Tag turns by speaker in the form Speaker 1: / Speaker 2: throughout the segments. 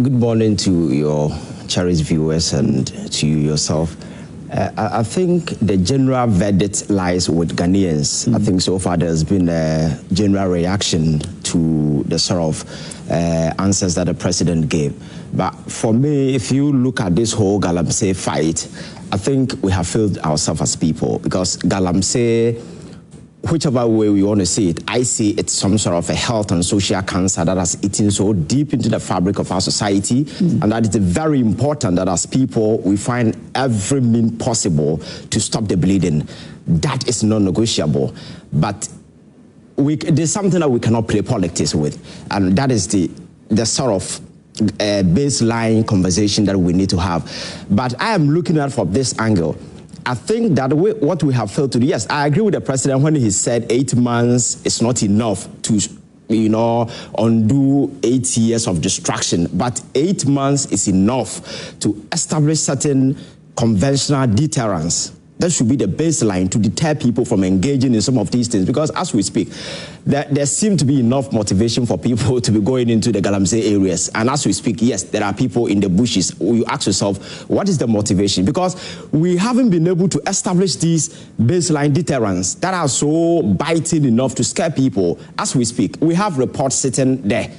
Speaker 1: Good morning to your cherished viewers and to you yourself. I think the general verdict lies with Ghanaians. I think so far there's been a general reaction to the sort of answers that the president gave. But for me, if you look at this whole galamsey fight, I think we have failed ourselves as people, because galamsey, whichever way we want to see it, I see it's some sort of a health and social cancer that has eaten so deep into the fabric of our society, and that it's very important that as people, we find every means possible to stop the bleeding. That is non-negotiable. But there's something that we cannot play politics with, and that is the sort of baseline conversation that we need to have. But I am looking at it from this angle. I think that what we have failed to do, yes, I agree with the president when he said 8 months is not enough to, undo 8 years of destruction. But 8 months is enough to establish certain conventional deterrence. That should be the baseline to deter people from engaging in some of these things. Because as we speak, there seems to be enough motivation for people to be going into the galamsey areas. And as we speak, yes, there are people in the bushes. You ask yourself, what is the motivation? Because we haven't been able to establish these baseline deterrents that are so biting enough to scare people. As we speak, we have reports sitting there.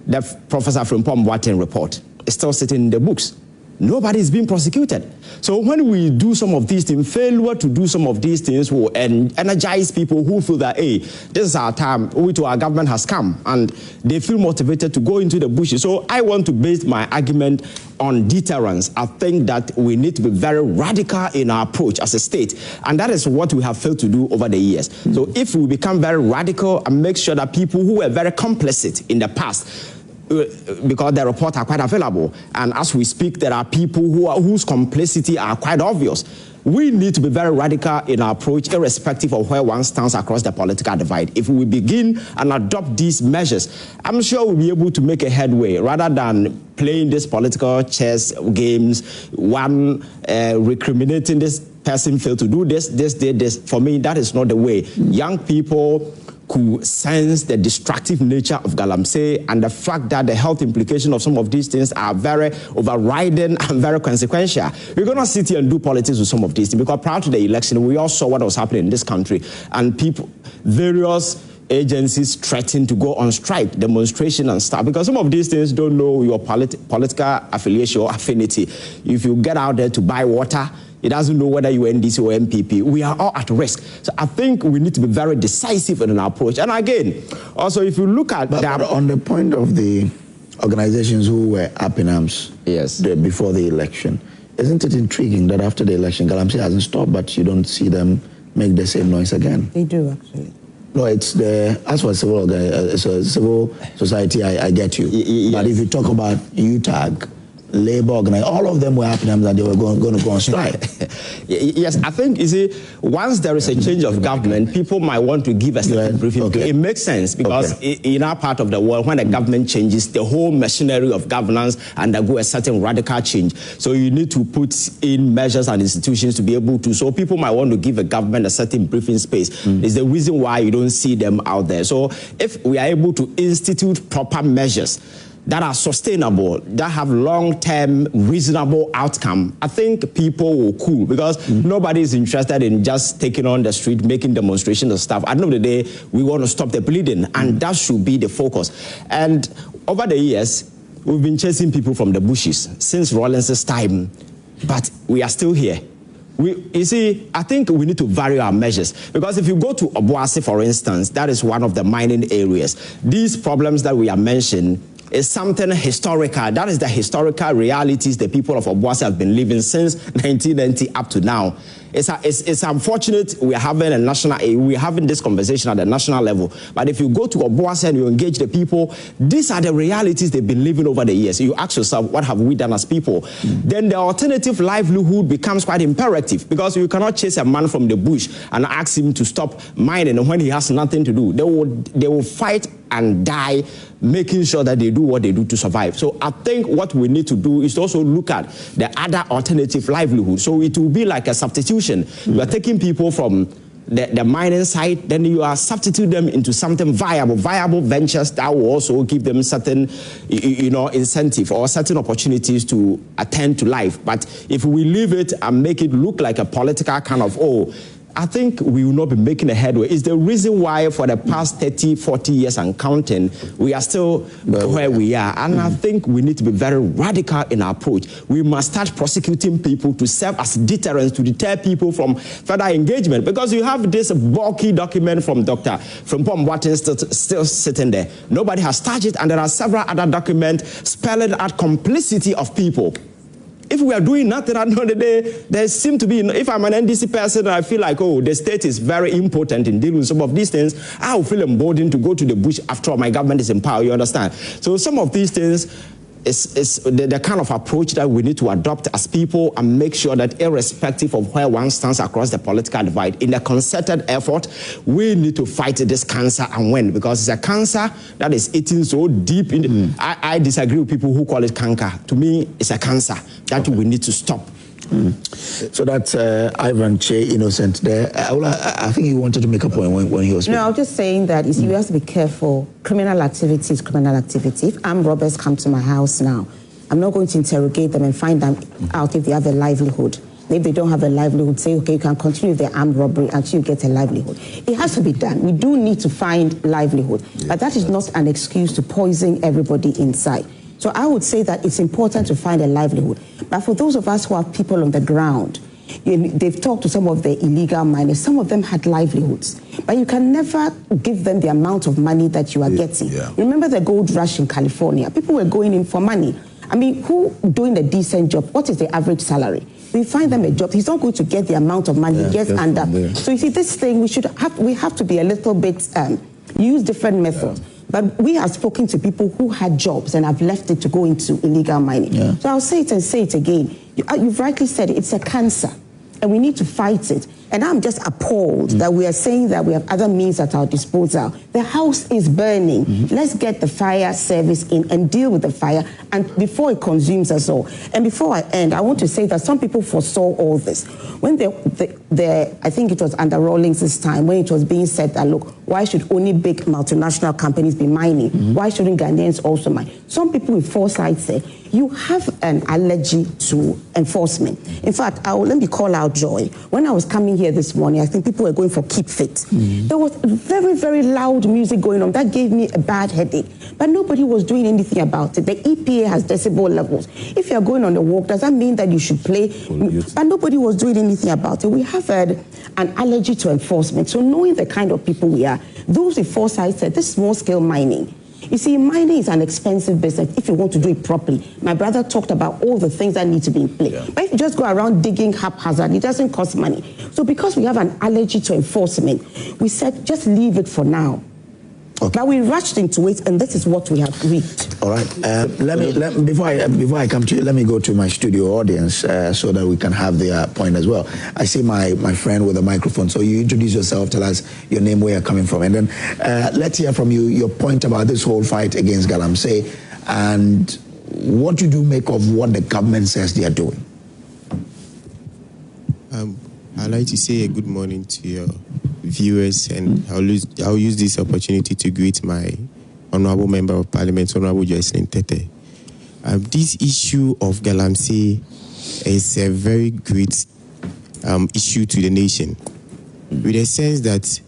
Speaker 1: The Prof.Frimpong Boateng report is still sitting in the books. Nobody is being prosecuted. So when we do some of these things, failure to do some of these things will energize people who feel that, hey, this is our time, our government has come, and they feel motivated to go into the bushes. So I want to base my argument on deterrence. I think that we need to be very radical in our approach as a state, and that is what we have failed to do over the years. So if we become very radical and make sure that people who were very complicit in the past, because the reports are quite available, and as we speak, there are people whose complicity are quite obvious. We need to be very radical in our approach, irrespective of where one stands across the political divide. If we begin and adopt these measures, I'm sure we'll be able to make a headway, rather than playing this political chess games, one recriminating this person failed to do this, did this. For me, that is not the way. Young people could sense the destructive nature of galamsey and the fact that the health implications of some of these things are very overriding and very consequential. We're going to sit here and do politics with some of these things, because prior to the election, we all saw what was happening in this country, and various agencies threatened to go on strike, demonstration and stuff, because some of these things don't know your political affiliation or affinity. If you get out there to buy water, it doesn't know whether you're NDC or MPP. We are all at risk. So I think we need to be very decisive in our approach. And again, also if you look at
Speaker 2: but on the point of the organizations who were up in arms,
Speaker 1: yes,
Speaker 2: before the election, isn't it intriguing that after the election, galamsey hasn't stopped, but you don't see them make the same noise again?
Speaker 3: They do, actually.
Speaker 2: No, it's as for civil society, I get you. Yes. But if you talk about UTAG, labor organization, all of them were happy that they were going to go on strike.
Speaker 1: Yes, I think, you see, once there is a change of government, people might want to give a certain briefing. Okay. It makes sense, because in our part of the world, when a government changes, the whole machinery of governance undergo a certain radical change. So you need to put in measures and institutions to be able to, so people might want to give a government a certain briefing space. It's the reason why you don't see them out there. So if we are able to institute proper measures that are sustainable, that have long-term reasonable outcome, I think people will cool, because nobody is interested in just taking on the street, making demonstrations and stuff. At the end of the day, we want to stop the bleeding, and that should be the focus. And over the years, we've been chasing people from the bushes since Rawlins's time, but we are still here. You see, I think we need to vary our measures, because if you go to Obuasi, for instance, that is one of the mining areas. These problems that we are mentioning is something historical. That is the historical realities the people of Obuasi have been living since 1990 up to now. It's unfortunate we're having this conversation at the national level. But if you go to Obuasi and you engage the people, these are the realities they've been living over the years. You ask yourself, what have we done as people? Then the alternative livelihood becomes quite imperative, because you cannot chase a man from the bush and ask him to stop mining when he has nothing to do. They will fight and die making sure that they do what they do to survive. So I think what we need to do is to also look at the other alternative livelihood. So it will be like a substitution. We are taking people from the mining site, then you are substitute them into something viable ventures that will also give them certain, incentive or certain opportunities to attend to life. But if we leave it and make it look like a political kind of, I think we will not be making a headway. It's the reason why for the past 30, 40 years and counting, we are still where we are. And I think we need to be very radical in our approach. We must start prosecuting people to serve as deterrents to deter people from further engagement. Because you have this bulky document from Dr. Frimpong Boateng still sitting there. Nobody has touched it, and there are several other documents spelling out complicity of people. If we are doing nothing at the end of the day, there seem to be, if I'm an NDC person and I feel like, the state is very important in dealing with some of these things, I will feel emboldened to go to the bush after all my government is in power, you understand? So some of these things is the kind of approach that we need to adopt as people and make sure that irrespective of where one stands across the political divide, in a concerted effort, we need to fight this cancer and win, because it's a cancer that is eating so deep. I disagree with people who call it canker. To me, it's a cancer that we need to stop.
Speaker 2: So that's Ivan Che Innocent there. I think you wanted to make a point when he was speaking.
Speaker 3: No, I was just saying that you have to be careful. Criminal activity is criminal activity. If armed robbers come to my house now, I'm not going to interrogate them and find them out if they have a livelihood. If they don't have a livelihood, say, okay, you can continue their armed robbery until you get a livelihood. It has to be done. We do need to find livelihood. But that is not an excuse to poison everybody inside. So I would say that it's important to find a livelihood. But for those of us who have people on the ground, they've talked to some of the illegal miners. Some of them had livelihoods. But you can never give them the amount of money that you are getting. Yeah. Remember the gold rush in California? People were going in for money. I mean, who doing a decent job? What is the average salary? We find them a job. He's not going to get the amount of money he gets under. So you see, this thing, we have to be a little bit, use different methods. Yeah. But we have spoken to people who had jobs and have left it to go into illegal mining. Yeah. So I'll say it and say it again. You've rightly said it, it's a cancer, and we need to fight it. And I'm just appalled that we are saying that we have other means at our disposal. The house is burning. Let's get the fire service in and deal with the fire and before it consumes us all. And before I end, I want to say that some people foresaw all this. When I think it was under Rawlings' time, when it was being said that, look, why should only big multinational companies be mining? Why shouldn't Ghanaians also mine? Some people with foresight say, you have an allergy to enforcement. In fact, let me call out Joy. When I was coming here this morning, I think people were going for Keep Fit. There was very, very loud music going on. That gave me a bad headache. But nobody was doing anything about it. The EPA has decibel levels. If you're going on a walk, does that mean that you should play? But nobody was doing anything about it. We have an allergy to enforcement. So knowing the kind of people we are, those with foresight said this small-scale mining. You see, mining is an expensive business if you want to do it properly. My brother talked about all the things that need to be in place. Yeah. But if you just go around digging haphazard, it doesn't cost money. So because we have an allergy to enforcement, we said just leave it for now. Okay. But we rushed into it, and this is what we have reached.
Speaker 2: All right. Before I come to you, let me go to my studio audience so that we can have their point as well. I see my friend with a microphone. So you introduce yourself, tell us your name, where you're coming from, and then let's hear from you your point about this whole fight against galamsey and what you do make of what the government says they are doing.
Speaker 4: I'd like to say a good morning to your viewers, and I'll use this opportunity to greet my Honorable Member of Parliament, Honorable Joycelyn Tete. This issue of galamsey is a very great issue to the nation, with a sense that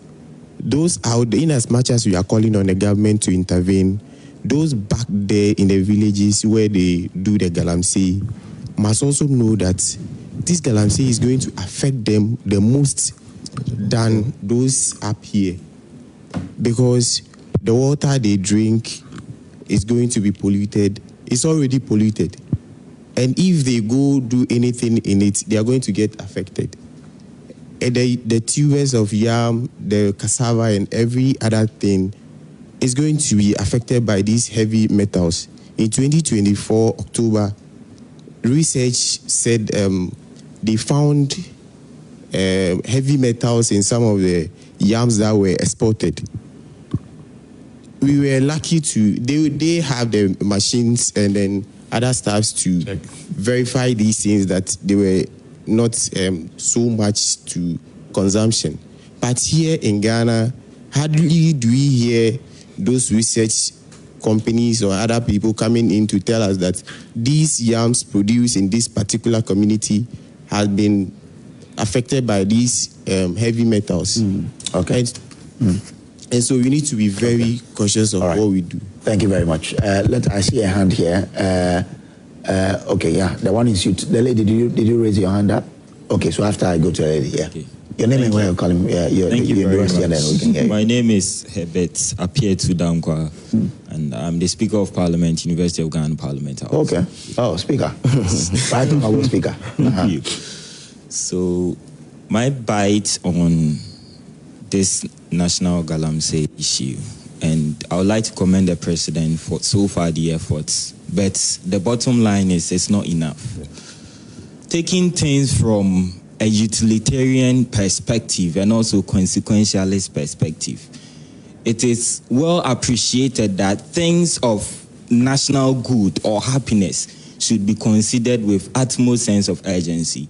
Speaker 4: those out there, in as much as we are calling on the government to intervene, those back there in the villages where they do the galamsey must also know that this galamsey is going to affect them the most than those up here, because the water they drink is going to be polluted. It's already polluted, and if they go do anything in it, they are going to get affected. And the tubers of yam, the cassava, and every other thing is going to be affected by these heavy metals. In 2024 October, research said they found heavy metals in some of the yams that were exported. We were lucky they have the machines and then other staffs to verify these things that they were not so much to consumption. But here in Ghana, hardly do we hear those research companies or other people coming in to tell us that these yams produced in this particular community have been affected by these heavy metals.
Speaker 2: Okay.
Speaker 4: And so we need to be very cautious of what we do.
Speaker 2: Thank you very much. I see a hand here. Okay, yeah, the one is you. The lady, did you raise your hand up? Okay, so after I go to the lady, yeah. Okay. Your name and where you're calling? Yeah,
Speaker 5: Thank you very much.
Speaker 2: And then we can hear you.
Speaker 5: My name is Herbert Apietu Dankwa, and I'm the Speaker of Parliament, University of Ghana Parliament House.
Speaker 2: Okay. Oh, Speaker. Right, I will Speaker.
Speaker 5: Thank you. So, my bite on this national galamsey issue, and I would like to commend the President for so far the efforts, but the bottom line is it's not enough. Taking things from a utilitarian perspective and also consequentialist perspective, it is well appreciated that things of national good or happiness should be considered with utmost sense of urgency.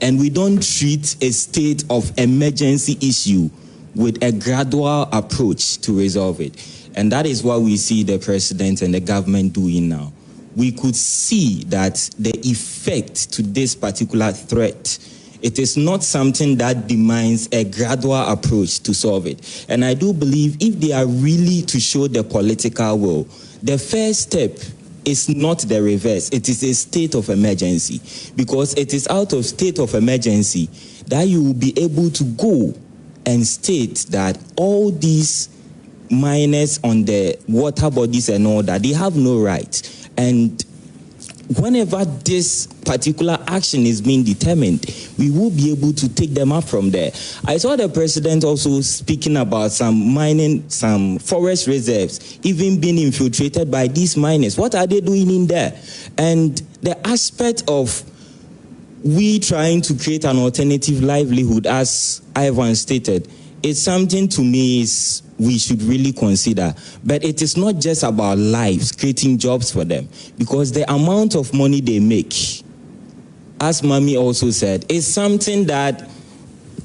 Speaker 5: And we don't treat a state of emergency issue with a gradual approach to resolve it. And that is what we see the President and the government doing now. We could see that the effect to this particular threat, it is not something that demands a gradual approach to solve it. And I do believe if they are really to show the political will, the first step is not the reverse. It is a state of emergency, because it is out of state of emergency that you will be able to go and state that all these miners on the water bodies and all that, they have no right. And whenever this particular action is being determined, we will be able to take them up from there. I saw the President also speaking about some mining, some forest reserves, even being infiltrated by these miners. What are they doing in there? And the aspect of we trying to create an alternative livelihood, as Ivan stated, it's something to me is we should really consider. But it is not just about lives, creating jobs for them, because the amount of money they make, as Mami also said, is something that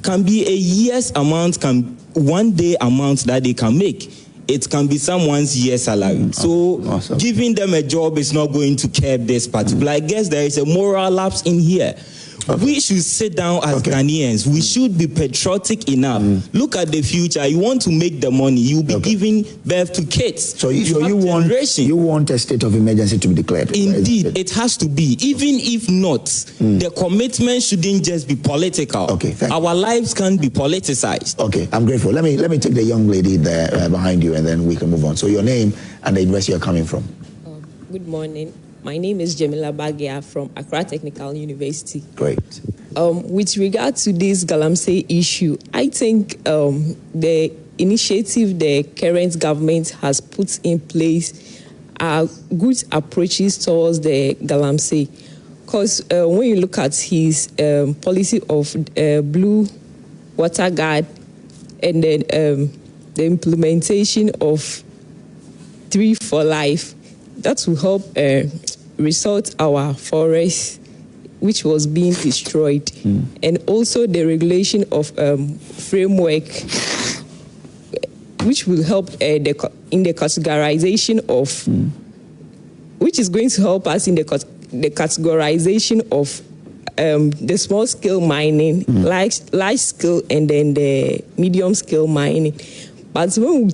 Speaker 5: can be a year's amount, can one day amount that they can make. It can be someone's year's salary. So giving them a job is not going to curb this particular. I guess there is a moral lapse in here. We should sit down as Ghanaians. We should be patriotic enough. Look at the future. You want to make the money. You'll be giving birth to kids.
Speaker 2: So you want a state of emergency to be declared?
Speaker 5: Indeed, it has to be. Even if not, the commitment shouldn't just be political. Our lives can't be politicized.
Speaker 2: Okay, I'm grateful. Let me take the young lady there behind you, and then we can move on. So your name and the university you're coming from.
Speaker 6: Good morning. My name is Jamila Bagia from Accra Technical University.
Speaker 2: Great.
Speaker 6: With regard to this galamsey issue, I think the initiative the current government has put in place are good approaches towards the galamsey. Because when you look at his policy of blue water guard, and then the implementation of Tree for Life, that will help resort our forest, which was being destroyed, and also the regulation of framework, which will help in the categorization of, which is going to help us in the categorization of the small scale mining, large scale, and then the medium scale mining. But when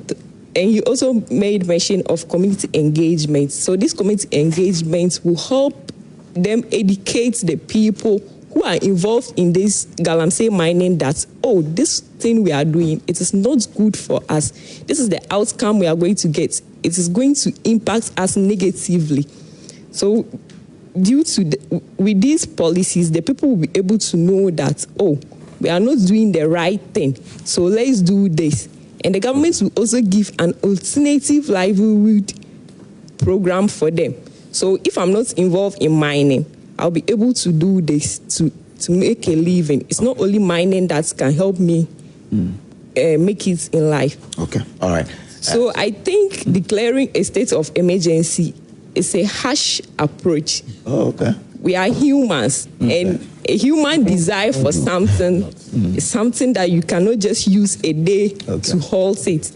Speaker 6: and you also made mention of community engagement. So this community engagement will help them educate the people who are involved in this galamsey mining that, oh, this thing we are doing, it is not good for us. This is the outcome we are going to get. It is going to impact us negatively. So due to with these policies, the people will be able to know that, oh, we are not doing the right thing. So let's do this. And the government will also give an alternative livelihood program for them. So if I'm not involved in mining, I'll be able to do this to make a living. It's not only mining that can help me make it in life.
Speaker 2: Okay, all right.
Speaker 6: So I think declaring a state of emergency is a harsh approach.
Speaker 2: Oh, okay.
Speaker 6: We are humans, and a human desire for something is something that you cannot just use a day to halt it.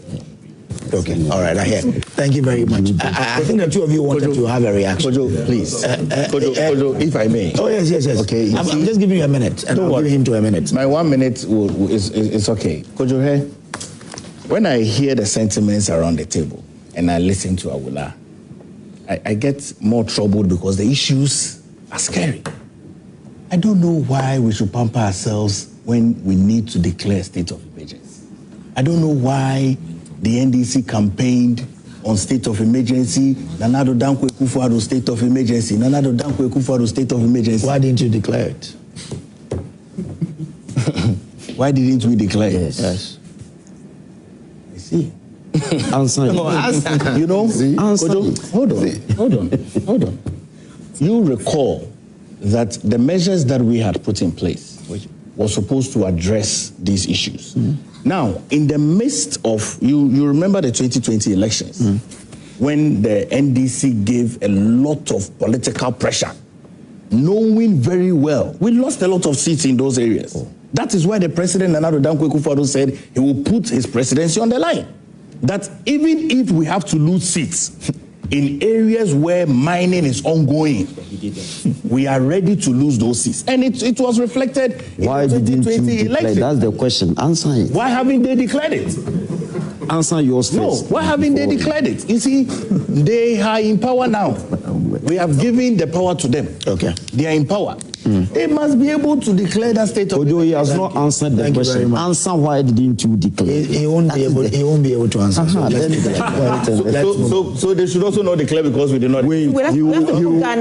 Speaker 2: Okay, all right, I hear. Thank you very much. I think the two of you wanted to have a reaction.
Speaker 7: Kojo, please. Kojo, if I may.
Speaker 2: Oh, yes. Okay, I'm just giving you a minute, and I'll give him to a minute.
Speaker 7: My 1 minute is okay. Kojo, hey, when I hear the sentiments around the table, and I listen to Awula, I get more troubled because the issues are scary. I don't know why we should pamper ourselves when we need to declare state of emergency. I don't know why the NDC campaigned on state of emergency. Nanado Dankwe Kufuado state of emergency. Nanado Dankwe Kufuado state of emergency.
Speaker 2: Why didn't you declare it?
Speaker 7: Why didn't we declare it?
Speaker 2: Yes.
Speaker 7: I see.
Speaker 1: Answer.
Speaker 7: You know,
Speaker 1: Answer.
Speaker 7: Hold on. You recall that the measures that we had put in place were supposed to address these issues. Now, in the midst of, you remember the 2020 elections, when the NDC gave a lot of political pressure, knowing very well, we lost a lot of seats in those areas. That is why the president, Nanado Dankwe Kufuado, said he will put his presidency on the line. That even if we have to lose seats in areas where mining is ongoing, we are ready to lose those seats. And it was reflected
Speaker 1: Why
Speaker 7: in the
Speaker 1: didn't
Speaker 7: 2020
Speaker 1: you declare?
Speaker 7: election.
Speaker 1: That's the question. Answer it.
Speaker 7: Why haven't they declared it?
Speaker 1: Answer yours
Speaker 7: No,
Speaker 1: first.
Speaker 7: why haven't they declared it? You see, they are in power now. We have given the power to them.
Speaker 2: Okay.
Speaker 7: They are in power. They must be able to declare that state of
Speaker 1: Kojo, he has not answered the
Speaker 2: Thank you very
Speaker 1: question.
Speaker 2: much.
Speaker 1: Answer why didn't you declare?
Speaker 2: He won't be able to answer. So let's
Speaker 1: Then-
Speaker 2: take it.
Speaker 7: So they should also not declare because we did not.
Speaker 1: Wait,
Speaker 3: We'll have to put Ghana